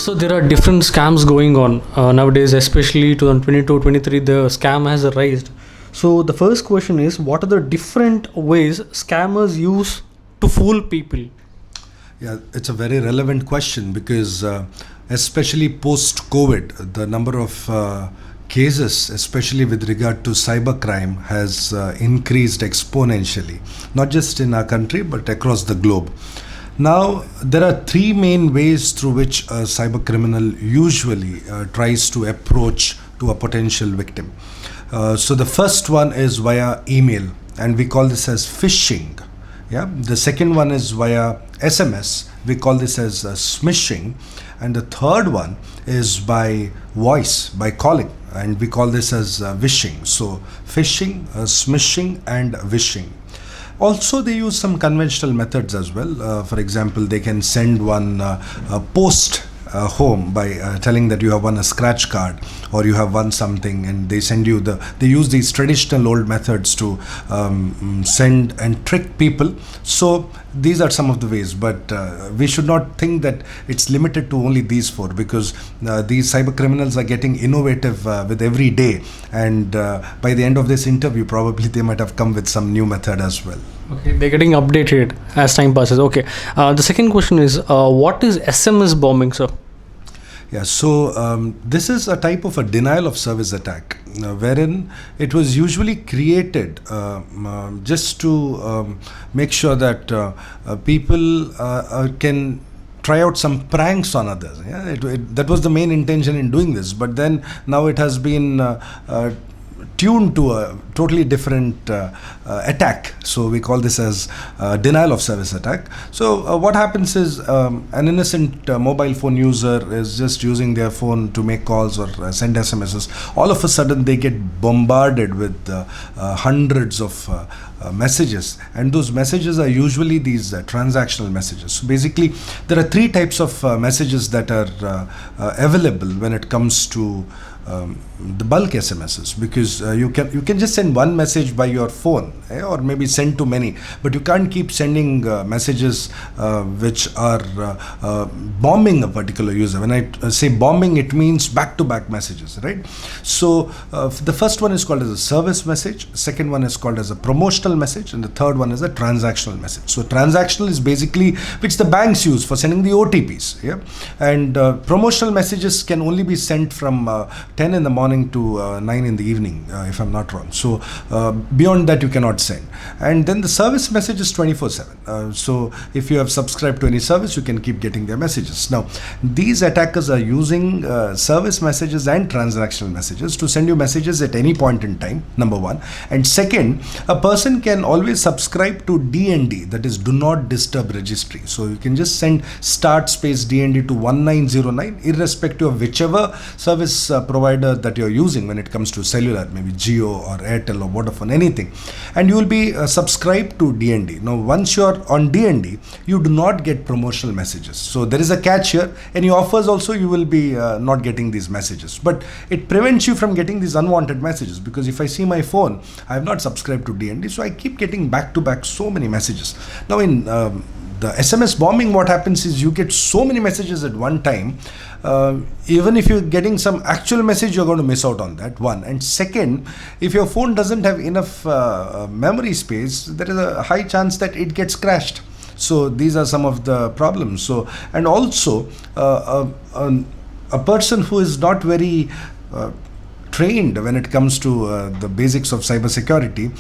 So there are different scams going on nowadays, especially 2022-23. The scam has arisen. So the first question is, what are the different ways scammers use to fool people? Yeah, it's a very relevant question because especially post-COVID, the number of cases, especially with regard to cybercrime, has increased exponentially, not just in our country but across the globe. Now, there are three main ways through which a cybercriminal usually tries to approach to a potential victim. So the first one is via email, and we call this as phishing. Yeah. The second one is via SMS. We call this as smishing. And the third one is by voice, by calling, and we call this as wishing. So phishing, smishing, and wishing. Also, they use some conventional methods as well. For example, they can send one post home by telling that you have won a scratch card or you have won something, and they send you they use these traditional old methods to send and trick people. So these are some of the ways, but we should not think that it's limited to only these four, because these cyber criminals are getting innovative with every day, and by the end of this interview probably they might have come with some new method as well. Okay, they're getting updated as time passes. Okay, the second question is, what is SMS bombing, sir? Yeah, so this is a type of a denial of service attack, wherein it was usually created just to make sure that people can try out some pranks on others. Yeah, that was the main intention in doing this. But then now it has been tuned to a totally different attack. So we call this as denial of service attack. So what happens is an innocent mobile phone user is just using their phone to make calls or send SMSs. All of a sudden they get bombarded with hundreds of messages, and those messages are usually these transactional messages. So basically there are three types of messages that are available when it comes to the bulk SMSs, because you can just send one message by your phone, or maybe send to many, but you can't keep sending messages which are bombing a particular user. When I say bombing, it means back-to-back messages, right? So the first one is called as a service message, second one is called as a promotional message, and the third one is a transactional message. So transactional is basically which the banks use for sending the OTPs, yeah? And promotional messages can only be sent from 10 in the morning to 9 in the evening, if I'm not wrong. So beyond that you cannot send. And then the service message is 24/7. So if you have subscribed to any service, you can keep getting their messages. Now these attackers are using service messages and transactional messages to send you messages at any point in time, number one. And second, a person can always subscribe to DND, that is do not disturb registry. So you can just send start space DND to 1909, irrespective of whichever service provider that you're using when it comes to cellular, maybe Jio or Airtel or Vodafone, anything, and you will be subscribed to DND. Now once you're on DND, you do not get promotional messages. So there is a catch here. Any offers also, you will be not getting these messages, but it prevents you from getting these unwanted messages, because if I see my phone, I have not subscribed to DND, so I keep getting back to back so many messages. Now in the SMS bombing, what happens is you get so many messages at one time. Even if you're getting some actual message, you're going to miss out on that, one. And second, if your phone doesn't have enough memory space, there is a high chance that it gets crashed. So these are some of the problems. So, and also a person who is not very trained when it comes to the basics of cybersecurity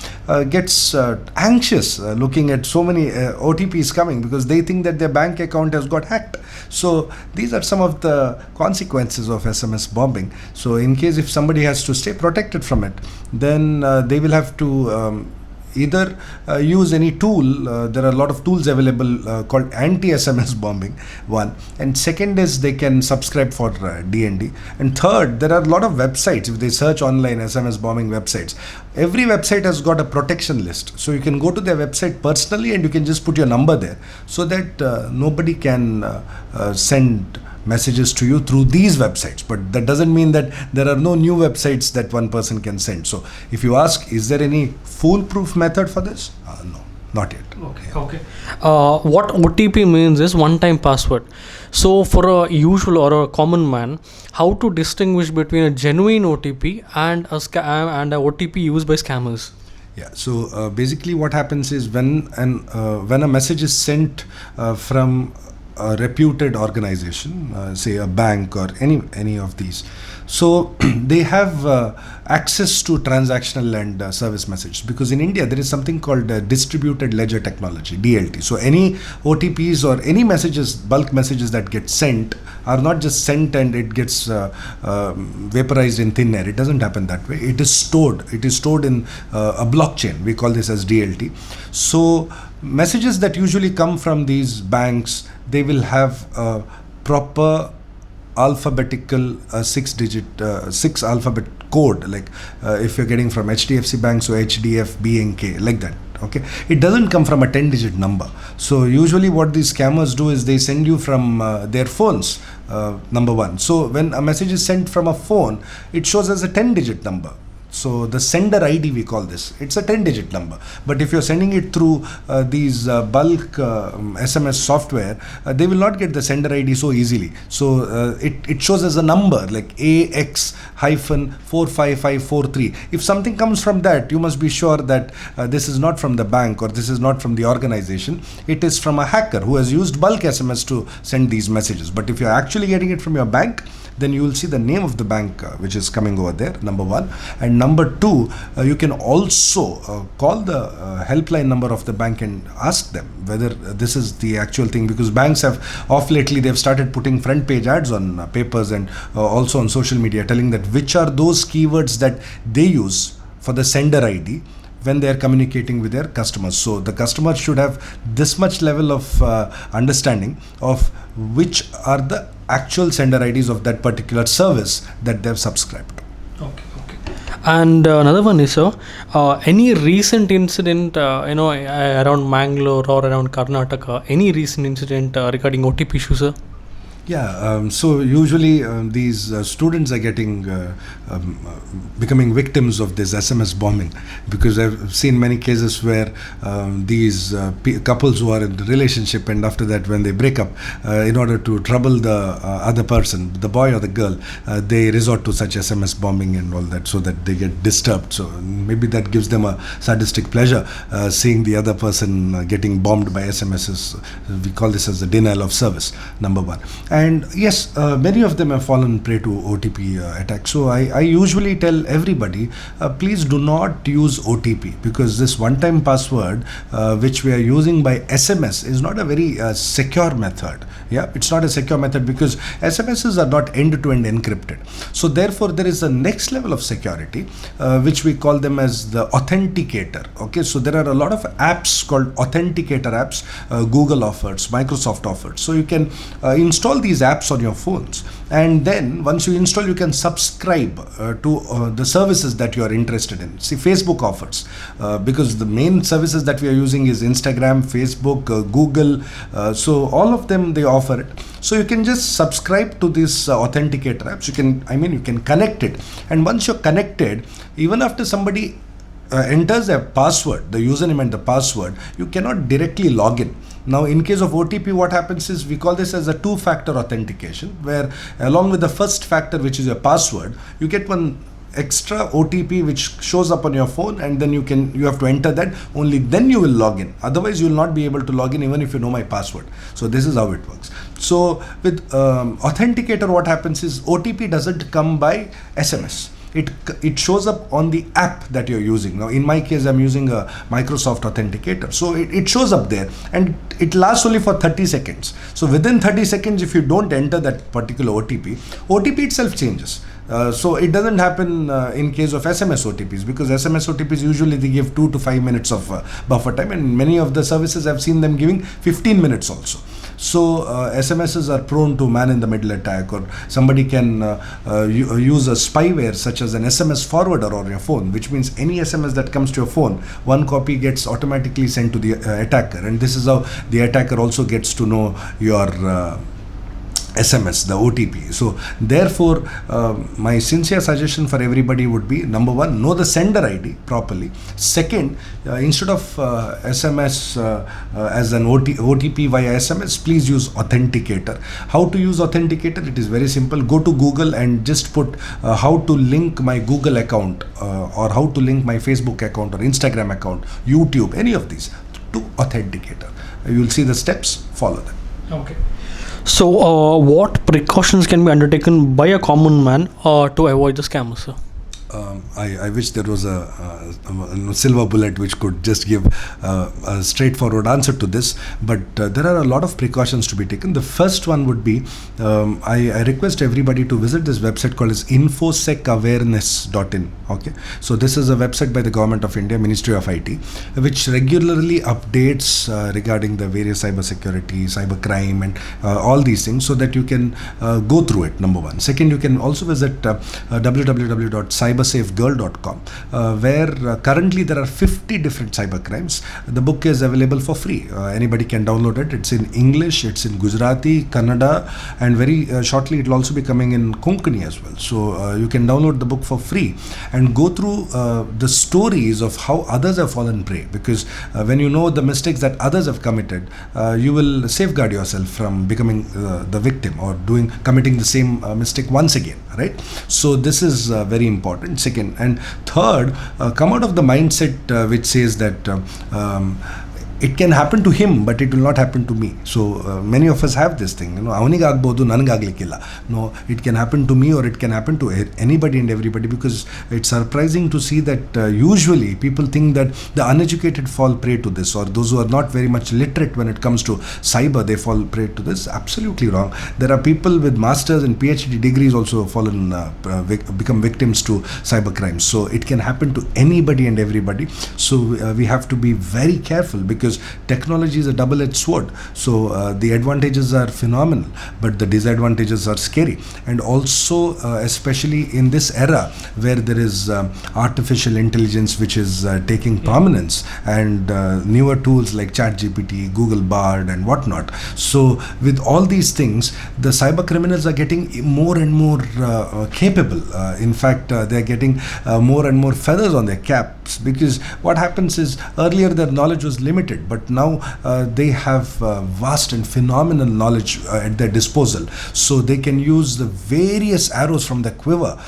gets anxious looking at so many OTPs coming, because they think that their bank account has got hacked. So these are some of the consequences of SMS bombing. So in case if somebody has to stay protected from it, then they will have to either use any tool. There are a lot of tools available called anti-SMS bombing, one. And second is they can subscribe for DND. And third, there are a lot of websites. If they search online SMS bombing websites, every website has got a protection list. So you can go to their website personally and you can just put your number there, so that nobody can send messages to you through these websites. But that doesn't mean that there are no new websites that one person can send. So if you ask, is there any foolproof method for this? No. Not yet. Okay. What OTP means is one-time password. So, for a usual or a common man, how to distinguish between a genuine OTP and a scam and a OTP used by scammers? Yeah. So basically, what happens is when a message is sent from a reputed organization, say a bank or any of these, so they have access to transactional and service messages, because in India there is something called distributed ledger technology, DLT. So any OTPs or any messages, bulk messages that get sent are not just sent and it gets vaporized in thin air. It doesn't happen that way. It is stored. It is stored in a blockchain. We call this as DLT. So messages that usually come from these banks, they will have a proper alphabetical 6 alphabet code, like if you're getting from HDFC Bank, so HDF BNK, like that. Okay, it doesn't come from a 10-digit number. So usually what these scammers do is they send you from their phones, number one. So when a message is sent from a phone, it shows as a 10-digit number. So the sender ID, we call this, it's a 10-digit number. But if you're sending it through these bulk SMS software, they will not get the sender ID so easily. So it shows as a number like AX-45543. If something comes from that, you must be sure that this is not from the bank or this is not from the organization. It is from a hacker who has used bulk SMS to send these messages. But if you're actually getting it from your bank, then you will see the name of the bank which is coming over there, number one. And number two, you can also call the helpline number of the bank and ask them whether this is the actual thing, because banks have off lately, they've started putting front page ads on papers and also on social media telling that which are those keywords that they use for the sender ID when they are communicating with their customers. So the customer should have this much level of understanding of which are the actual sender IDs of that particular service that they've subscribed to. Okay. And another one is, any recent incident, around Mangalore or around Karnataka, any recent incident regarding OTP issues, sir? Yeah, so usually these students are becoming victims of this SMS bombing, because I've seen many cases where these couples who are in the relationship, and after that when they break up, in order to trouble the other person, the boy or the girl, they resort to such SMS bombing and all that, so that they get disturbed. So maybe that gives them a sadistic pleasure, seeing the other person getting bombed by SMSs. We call this as the denial of service, number one. And yes, many of them have fallen prey to OTP attacks. So I usually tell everybody, please do not use OTP, because this one-time password which we are using by SMS is not a very secure method. Yeah, it's not a secure method because SMSs are not end-to-end encrypted. So therefore, there is a next level of security which we call them as the authenticator. Okay, so there are a lot of apps called authenticator apps. Google offers, Microsoft offers. So you can install these apps on your phones, and then once you install, you can subscribe to the services that you are interested in. See, Facebook offers, because the main services that we are using is Instagram, Facebook, Google, so all of them, they offer it. So you can just subscribe to this authenticator apps. You can connect it, and once you're connected, even after somebody enters a password, the username and the password, you cannot directly log in. Now, in case of OTP, what happens is we call this as a two-factor authentication, where along with the first factor, which is your password, you get one extra OTP which shows up on your phone, and then you have to enter that. Only then you will log in. Otherwise, you will not be able to log in even if you know my password. So this is how it works. So with authenticator, what happens is OTP doesn't come by SMS. It shows up on the app that you're using. Now, in my case, I'm using a Microsoft Authenticator. So it shows up there, and it lasts only for 30 seconds. So within 30 seconds, if you don't enter that particular OTP itself changes. So it doesn't happen in case of SMS OTPs, because SMS OTPs usually they give 2 to 5 minutes of buffer time, and many of the services I've seen them giving 15 minutes also. So SMSs are prone to man-in-the-middle attack, or somebody can use a spyware such as an SMS forwarder on your phone, which means any SMS that comes to your phone, one copy gets automatically sent to the attacker, and this is how the attacker also gets to know your SMS, the OTP. So therefore, my sincere suggestion for everybody would be, number one, know the sender ID properly. Second, instead of SMS as an OTP via SMS, please use Authenticator. How to use Authenticator? It is very simple. Go to Google and just put how to link my Google account or how to link my Facebook account or Instagram account, YouTube, any of these to Authenticator. You will see the steps, follow them. Okay. So, what precautions can be undertaken by a common man to avoid the scammers, sir? I wish there was a silver bullet which could just give a straightforward answer to this, but there are a lot of precautions to be taken. The first one would be, I request everybody to visit this website called as infosecawareness.in. Okay, so this is a website by the Government of India, Ministry of IT, which regularly updates regarding the various cyber security, cyber crime, and all these things, so that you can go through it. Number one. Second, you can also visit www.cybersafegirl.com, where currently there are 50 different cyber crimes. The book is available for free. Anybody can download it. It's in English, it's in Gujarati, Kannada, and very shortly it will also be coming in Konkani as well. So you can download the book for free and go through the stories of how others have fallen prey, because when you know the mistakes that others have committed, you will safeguard yourself from becoming the victim or committing the same mistake once again, right? So this is very important. Second and third, come out of the mindset which says that it can happen to him, but it will not happen to me. So many of us have this thing, avaniga agbodu nanage aglikilla. No, it can happen to me or it can happen to anybody and everybody, because it's surprising to see that usually people think that the uneducated fall prey to this, or those who are not very much literate when it comes to cyber, they fall prey to this. Absolutely wrong. There are people with masters and PhD degrees also become victims to cyber crimes. So it can happen to anybody and everybody. So we have to be very careful, because technology is a double-edged sword. So the advantages are phenomenal, but the disadvantages are scary. And also, especially in this era where there is artificial intelligence which is taking prominence, and newer tools like ChatGPT, Google Bard, and whatnot. So with all these things, the cyber criminals are getting more and more capable. In fact, they're getting more and more feathers on their caps, because what happens is, earlier their knowledge was limited, but now they have vast and phenomenal knowledge at their disposal. So they can use the various arrows from the quiver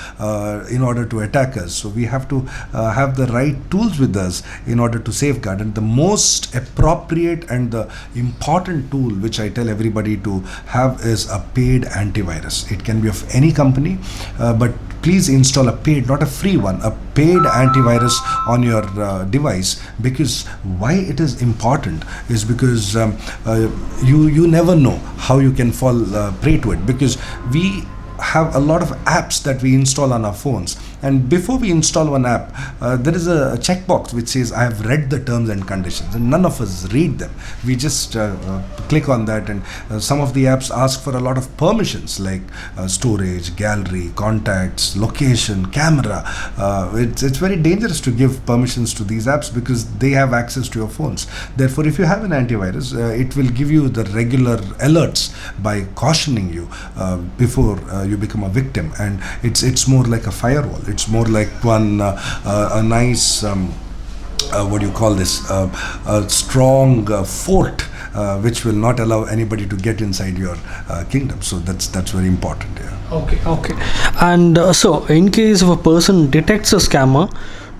in order to attack us. So we have to have the right tools with us in order to safeguard. And the most appropriate and the important tool which I tell everybody to have is a paid antivirus. It can be of any company, but please install a paid, not a free one, a paid antivirus on your device. Because why it is important is because you never know how you can fall prey to it, because we have a lot of apps that we install on our phones, and before we install one app, there is a checkbox which says I have read the terms and conditions, and none of us read them. We just click on that, and some of the apps ask for a lot of permissions, like storage, gallery, contacts, location, camera. It's very dangerous to give permissions to these apps, because they have access to your phones. Therefore, if you have an antivirus, it will give you the regular alerts by cautioning you before you become a victim. And it's more like a firewall. It's more like a nice what do you call this, a strong fort which will not allow anybody to get inside your kingdom. So that's very important. Yeah. Okay. And so in case if a person detects a scammer,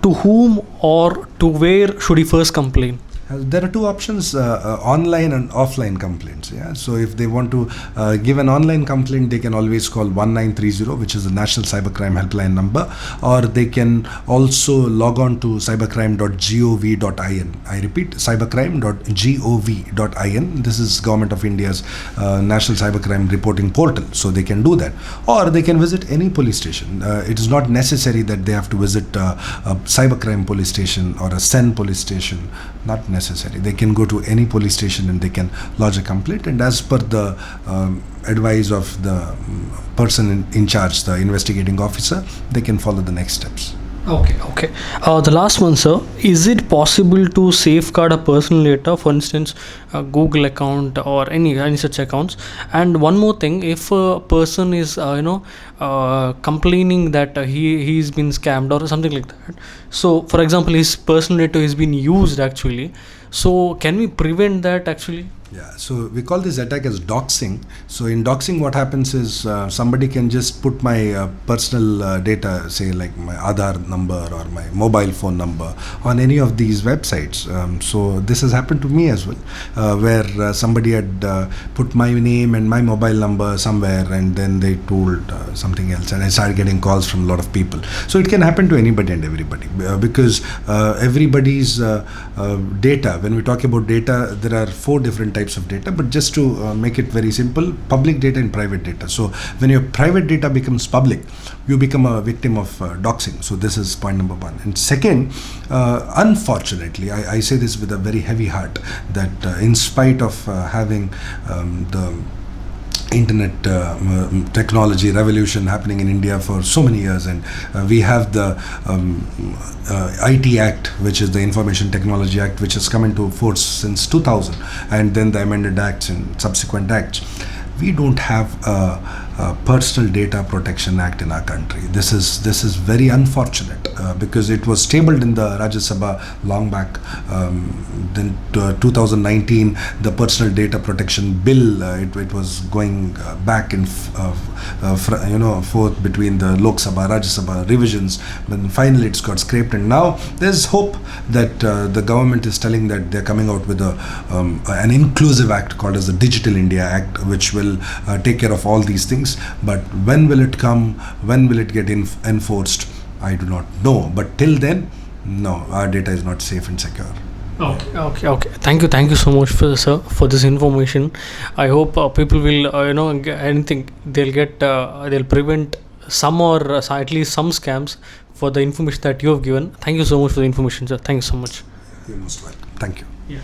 to whom or to where should he first complain? There are two options, online and offline complaints. Yeah. So if they want to give an online complaint, they can always call 1930, which is the National Cybercrime Helpline number, or they can also log on to cybercrime.gov.in. I repeat, cybercrime.gov.in. This is Government of India's National Cybercrime Reporting Portal, so they can do that. Or they can visit any police station. It is not necessary that they have to visit a cybercrime police station or a SEN police station. Not necessary. They can go to any police station and they can lodge a complaint, and as per the advice of the person in charge, the investigating officer, they can follow the next steps. Okay. The last one, sir. Is it possible to safeguard a personal data, for instance, a Google account or any such accounts? And one more thing, if a person is complaining that he's been scammed or something like that. So, for example, his personal data has been used actually. So, can we prevent that actually? Yeah, so we call this attack as doxing. So in doxing, what happens is somebody can just put my personal data, say like my Aadhaar number or my mobile phone number, on any of these websites. So this has happened to me as well, where somebody had put my name and my mobile number somewhere, and then they told something else, and I started getting calls from a lot of people. So it can happen to anybody and everybody, because everybody's data. When we talk about data, there are 4 different types of data, but just to make it very simple: public data and private data. So when your private data becomes public, you become a victim of doxing. So this is point number 1. And second, unfortunately, I say this with a very heavy heart, that in spite of having the internet technology revolution happening in India for so many years, and we have the IT Act, which is the Information Technology Act, which has come into force since 2000, and then the amended acts and subsequent acts. We don't have a Personal Data Protection Act in our country. This is very unfortunate, because it was tabled in the Rajya Sabha long back. Then 2019, the Personal Data Protection Bill, it was going back and forth between the Lok Sabha, Rajya Sabha revisions. But finally, it's got scraped, and now there's hope that the government is telling that they're coming out with an inclusive act called as the Digital India Act, which will take care of all these things. But when will it come? When will it get enforced? I do not know. But till then, no, our data is not safe and secure. Okay. Thank you so much, sir, for this information. I hope people will, get anything. They'll prevent some or at least some scams for the information that you have given. Thank you so much for the information, sir. Thank you so much. You're most welcome. Thank you. Yeah.